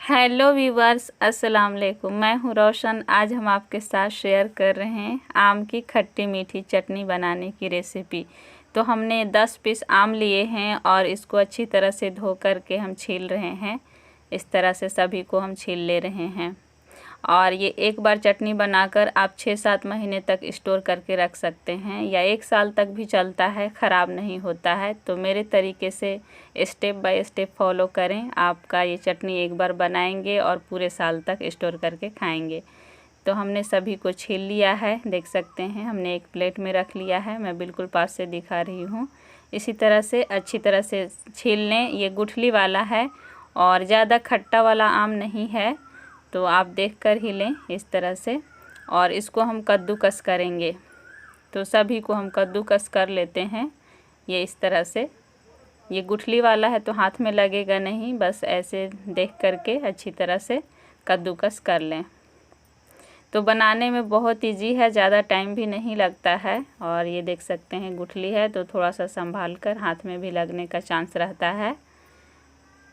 Hello viewers, अस्सलाम वालेकुम। मैं हूँ रोशन। आज हम आपके साथ शेयर कर रहे हैं आम की खट्टी मीठी चटनी बनाने की रेसिपी। तो हमने 10 पीस आम लिए हैं और इसको अच्छी तरह से धो कर के हम छील रहे हैं। इस तरह से सभी को हम छील ले रहे हैं और ये एक बार चटनी बनाकर आप 6-7 महीने तक स्टोर करके रख सकते हैं या 1 साल तक भी चलता है, ख़राब नहीं होता है। तो मेरे तरीके से स्टेप बाय स्टेप फॉलो करें, आपका ये चटनी एक बार बनाएंगे और पूरे साल तक स्टोर करके खाएंगे। तो हमने सभी को छील लिया है, देख सकते हैं। हमने एक प्लेट में रख लिया है, मैं बिल्कुल पास से दिखा रही हूँ। इसी तरह से अच्छी तरह से छील लें। ये गुठली वाला है और ज़्यादा खट्टा वाला आम नहीं है, तो आप देख कर ही लें इस तरह से। और इसको हम कद्दूकस करेंगे, तो सभी को हम कद्दूकस कर लेते हैं। ये इस तरह से, ये गुठली वाला है तो हाथ में लगेगा नहीं, बस ऐसे देख करके अच्छी तरह से कद्दूकस कर लें। तो बनाने में बहुत इजी है, ज़्यादा टाइम भी नहीं लगता है। और ये देख सकते हैं गुठली है तो थोड़ा सा संभाल कर, हाथ में भी लगने का चांस रहता है।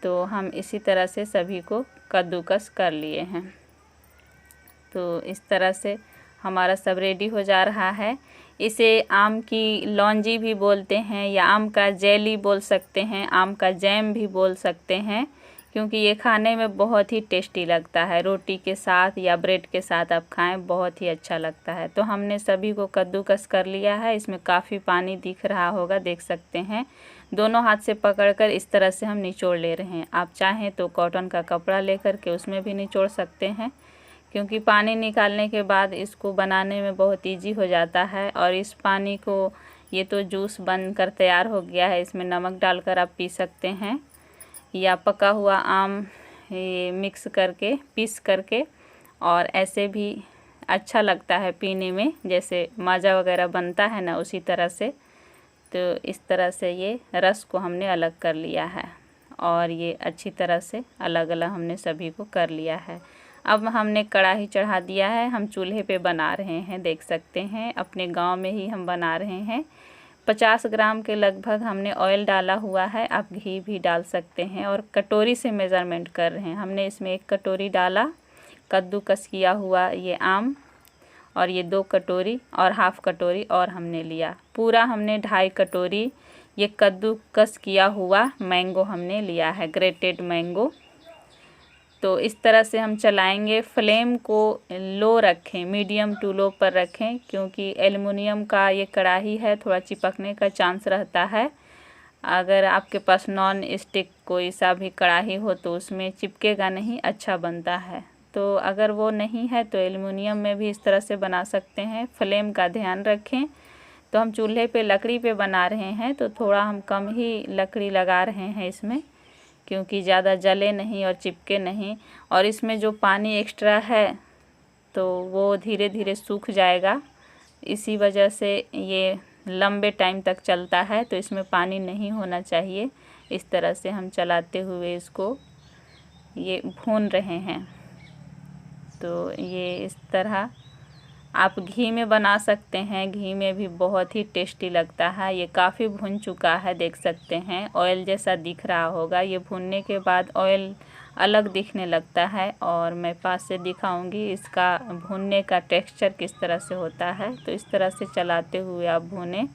तो हम इसी तरह से सभी को कद्दूकस कर लिए हैं। तो इस तरह से हमारा सब रेडी हो जा रहा है। इसे आम की लौंजी भी बोलते हैं या आम का जेली बोल सकते हैं, आम का जैम भी बोल सकते हैं, क्योंकि ये खाने में बहुत ही टेस्टी लगता है। रोटी के साथ या ब्रेड के साथ आप खाएं, बहुत ही अच्छा लगता है। तो हमने सभी को कद्दूकस कर लिया है। इसमें काफ़ी पानी दिख रहा होगा, देख सकते हैं। दोनों हाथ से पकड़कर इस तरह से हम निचोड़ ले रहे हैं। आप चाहें तो कॉटन का कपड़ा लेकर के उसमें भी निचोड़ सकते हैं, क्योंकि पानी निकालने के बाद इसको बनाने में बहुत इजी हो जाता है। और इस पानी को, ये तो जूस बनकर तैयार हो गया है, इसमें नमक डालकर आप पी सकते हैं या पका हुआ आम ये मिक्स करके पीस करके, और ऐसे भी अच्छा लगता है पीने में, जैसे माजा वगैरह बनता है ना, उसी तरह से। तो इस तरह से ये रस को हमने अलग कर लिया है और ये अच्छी तरह से अलग अलग हमने सभी को कर लिया है। अब हमने कढ़ाई चढ़ा दिया है, हम चूल्हे पे बना रहे हैं, देख सकते हैं। अपने गांव में ही हम बना रहे हैं। 50 ग्राम के लगभग हमने ऑयल डाला हुआ है, आप घी भी डाल सकते हैं। और कटोरी से मेज़रमेंट कर रहे हैं। हमने इसमें 1 कटोरी डाला कद्दूकस किया हुआ ये आम, और ये 2 कटोरी और हाफ़ कटोरी और हमने लिया। पूरा हमने 2.5 कटोरी ये कद्दूकस किया हुआ मैंगो हमने लिया है, ग्रेटेड मैंगो। तो इस तरह से हम चलाएंगे। फ्लेम को लो रखें, मीडियम टू लो पर रखें, क्योंकि एल्युमिनियम का ये कढ़ाई है, थोड़ा चिपकने का चांस रहता है। अगर आपके पास नॉन स्टिक कोई सा भी कढ़ाई हो तो उसमें चिपकेगा नहीं, अच्छा बनता है। तो अगर वो नहीं है तो एल्युमिनियम में भी इस तरह से बना सकते हैं। फ्लेम का ध्यान रखें। तो हम चूल्हे पे लकड़ी पे बना रहे हैं, तो थोड़ा हम कम ही लकड़ी लगा रहे हैं इसमें, क्योंकि ज़्यादा जले नहीं और चिपके नहीं। और इसमें जो पानी एक्स्ट्रा है तो वो धीरे धीरे सूख जाएगा, इसी वजह से ये लंबे टाइम तक चलता है। तो इसमें पानी नहीं होना चाहिए। इस तरह से हम चलाते हुए इसको ये भून रहे हैं। तो ये इस तरह आप घी में बना सकते हैं, घी में भी बहुत ही टेस्टी लगता है। ये काफ़ी भुन चुका है, देख सकते हैं, ऑयल जैसा दिख रहा होगा। ये भुनने के बाद ऑयल अलग दिखने लगता है, और मैं पास से दिखाऊंगी इसका भुनने का टेक्सचर किस तरह से होता है। तो इस तरह से चलाते हुए आप भुनें।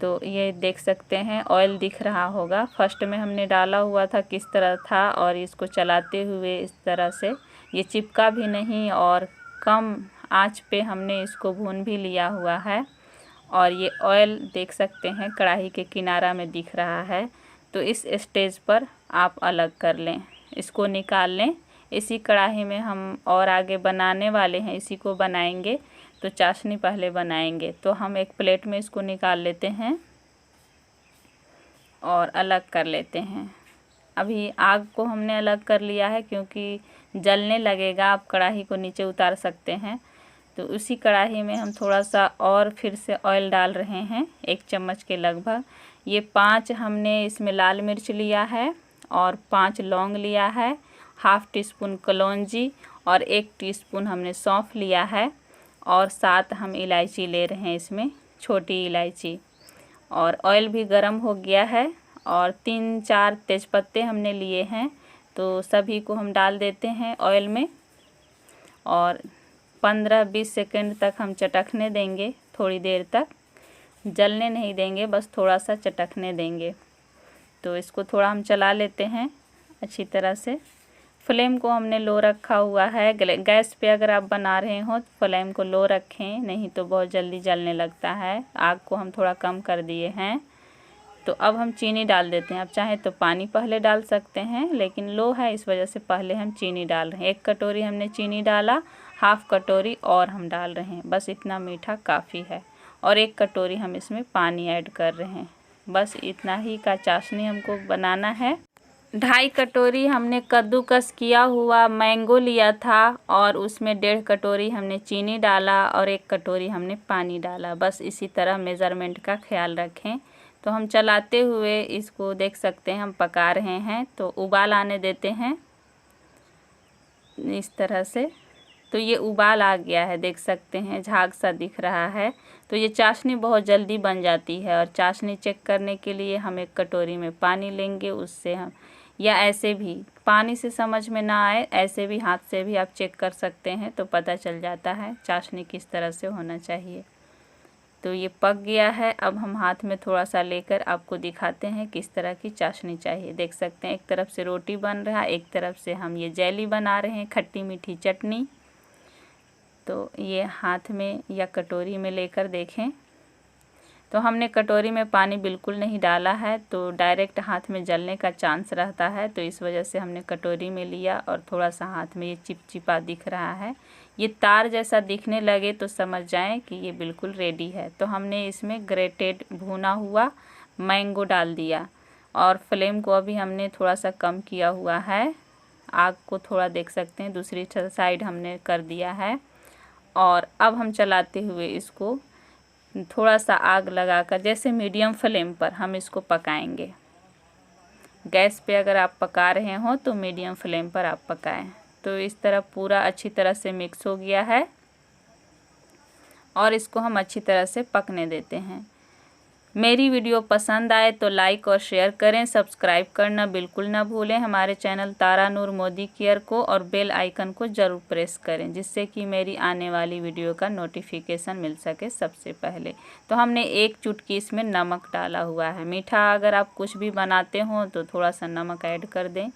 तो ये देख सकते हैं ऑयल दिख रहा होगा। फर्स्ट में हमने डाला हुआ था किस तरह था, और इसको चलाते हुए इस तरह से ये चिपका भी नहीं, और कम आंच पे हमने इसको भून भी लिया हुआ है। और ये ऑयल देख सकते हैं कढ़ाई के किनारा में दिख रहा है। तो इस स्टेज पर आप अलग कर लें, इसको निकाल लें। इसी कढ़ाई में हम और आगे बनाने वाले हैं, इसी को बनाएंगे। तो चाशनी पहले बनाएंगे। तो हम एक प्लेट में इसको निकाल लेते हैं और अलग कर लेते हैं। अभी आग को हमने अलग कर लिया है, क्योंकि जलने लगेगा, आप कढ़ाई को नीचे उतार सकते हैं। तो उसी कढ़ाई में हम थोड़ा सा और फिर से ऑयल डाल रहे हैं, 1 चम्मच के लगभग। ये 5 हमने इसमें लाल मिर्च लिया है और 5 लौंग लिया है, हाफ़ टीस्पून कलौंजी और 1 टीस्पून हमने सौंफ लिया है, और 7 हम इलायची ले रहे हैं इसमें, छोटी इलायची। और ऑयल भी गर्म हो गया है, और 3-4 तेज़पत्ते हमने लिए हैं, तो सभी को हम डाल देते हैं ऑयल में और 15-20 सेकंड तक हम चटकने देंगे। थोड़ी देर तक जलने नहीं देंगे, बस थोड़ा सा चटकने देंगे। तो इसको थोड़ा हम चला लेते हैं अच्छी तरह से। फ्लेम को हमने लो रखा हुआ है। गैस पे अगर आप बना रहे हो तो फ्लेम को लो रखें, नहीं तो बहुत जल्दी जलने लगता है। आग को हम थोड़ा कम कर दिए हैं। तो अब हम चीनी डाल देते हैं। आप चाहें तो पानी पहले डाल सकते हैं, लेकिन लो है इस वजह से पहले हम चीनी डाल रहे हैं। 1 कटोरी हमने चीनी डाला, हाफ कटोरी और हम डाल रहे हैं। बस इतना मीठा काफ़ी है। और 1 कटोरी हम इसमें पानी ऐड कर रहे हैं। बस इतना ही का चाशनी हमको बनाना है। 2.5 कटोरी हमने कद्दूकस किया हुआ मैंगो लिया था और उसमें 1.5 कटोरी हमने चीनी डाला और 1 कटोरी हमने पानी डाला। बस इसी तरह मेज़रमेंट का ख्याल रखें। तो हम चलाते हुए इसको देख सकते हैं हम पका रहे हैं। तो उबाल आने देते हैं इस तरह से। तो ये उबाल आ गया है, देख सकते हैं झाग सा दिख रहा है। तो ये चाशनी बहुत जल्दी बन जाती है। और चाशनी चेक करने के लिए हम 1 कटोरी में पानी लेंगे, उससे हम या ऐसे भी पानी से समझ में ना आए, ऐसे भी हाथ से भी आप चेक कर सकते हैं, तो पता चल जाता है चाशनी किस तरह से होना चाहिए। तो ये पक गया है। अब हम हाथ में थोड़ा सा लेकर आपको दिखाते हैं किस तरह की चाशनी चाहिए। देख सकते हैं एक तरफ से रोटी बन रहा है, एक तरफ से हम ये जेली बना रहे हैं, खट्टी मीठी चटनी। तो ये हाथ में या कटोरी में लेकर देखें। तो हमने कटोरी में पानी बिल्कुल नहीं डाला है, तो डायरेक्ट हाथ में जलने का चांस रहता है। तो इस वजह से हमने कटोरी में लिया और थोड़ा सा हाथ में ये चिपचिपा दिख रहा है, ये तार जैसा दिखने लगे तो समझ जाएं कि ये बिल्कुल रेडी है। तो हमने इसमें ग्रेटेड भुना हुआ मैंगो डाल दिया और फ्लेम को अभी हमने थोड़ा सा कम किया हुआ है। आग को थोड़ा देख सकते हैं दूसरी साइड हमने कर दिया है। और अब हम चलाते हुए इसको थोड़ा सा आग लगाकर जैसे मीडियम फ्लेम पर हम इसको पकाएंगे। गैस पे अगर आप पका रहे हो तो मीडियम फ्लेम पर आप पकाएं। तो इस तरह पूरा अच्छी तरह से मिक्स हो गया है और इसको हम अच्छी तरह से पकने देते हैं। मेरी वीडियो पसंद आए तो लाइक और शेयर करें, सब्सक्राइब करना बिल्कुल ना भूलें हमारे चैनल तारा नूर मोदी केयर को, और बेल आइकन को ज़रूर प्रेस करें जिससे कि मेरी आने वाली वीडियो का नोटिफिकेशन मिल सके सबसे पहले। तो हमने 1 चुटकी इसमें नमक डाला हुआ है। मीठा अगर आप कुछ भी बनाते हो तो थोड़ा सा नमक ऐड कर दें,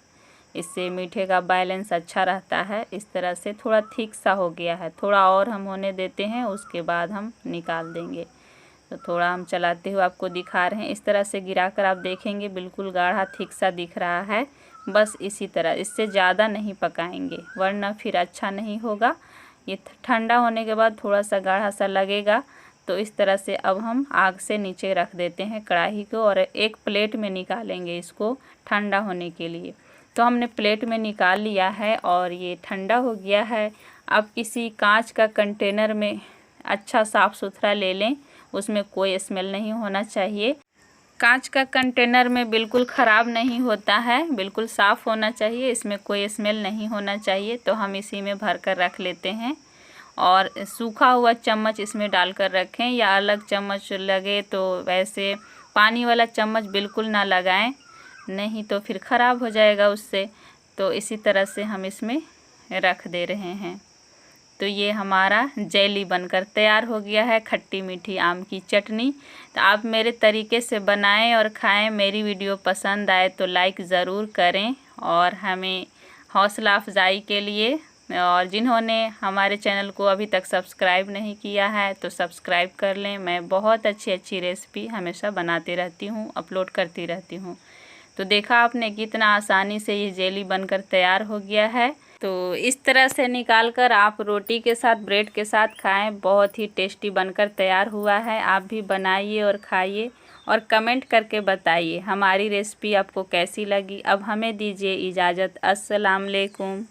इससे मीठे का बैलेंस अच्छा रहता है। इस तरह से थोड़ा थिक सा हो गया है, थोड़ा और हम होने देते हैं, उसके बाद हम निकाल देंगे। तो थोड़ा हम चलाते हुए आपको दिखा रहे हैं। इस तरह से गिराकर आप देखेंगे बिल्कुल गाढ़ा थिक सा दिख रहा है। बस इसी तरह, इससे ज़्यादा नहीं पकाएंगे वरना फिर अच्छा नहीं होगा। ये ठंडा होने के बाद थोड़ा सा गाढ़ा सा लगेगा। तो इस तरह से अब हम आग से नीचे रख देते हैं कढ़ाई को और एक प्लेट में निकालेंगे इसको ठंडा होने के लिए। तो हमने प्लेट में निकाल लिया है और ये ठंडा हो गया है। अब किसी कांच का कंटेनर में अच्छा साफ़ सुथरा ले लें, उसमें कोई स्मेल नहीं होना चाहिए। कांच का कंटेनर में बिल्कुल ख़राब नहीं होता है, बिल्कुल साफ़ होना चाहिए, इसमें कोई स्मेल नहीं होना चाहिए। तो हम इसी में भर कर रख लेते हैं और सूखा हुआ चम्मच इसमें डालकर रखें, या अलग चम्मच लगे तो वैसे पानी वाला चम्मच बिल्कुल ना लगाएं, नहीं तो फिर ख़राब हो जाएगा उससे। तो इसी तरह से हम इसमें रख दे रहे हैं। तो ये हमारा जेली बनकर तैयार हो गया है, खट्टी मीठी आम की चटनी। तो आप मेरे तरीके से बनाएं और खाएं। मेरी वीडियो पसंद आए तो लाइक ज़रूर करें और हमें हौसला अफजाई के लिए, और जिन्होंने हमारे चैनल को अभी तक सब्सक्राइब नहीं किया है तो सब्सक्राइब कर लें। मैं बहुत अच्छी रेसिपी हमेशा बनाती रहती हूँ, अपलोड करती रहती हूँ। तो देखा आपने कितना आसानी से ये जेली बनकर तैयार हो गया है। तो इस तरह से निकाल कर आप रोटी के साथ, ब्रेड के साथ खाएं, बहुत ही टेस्टी बनकर तैयार हुआ है। आप भी बनाइए और खाइए और कमेंट करके बताइए हमारी रेसिपी आपको कैसी लगी। अब हमें दीजिए इजाज़त। अस्सलाम वालेकुम।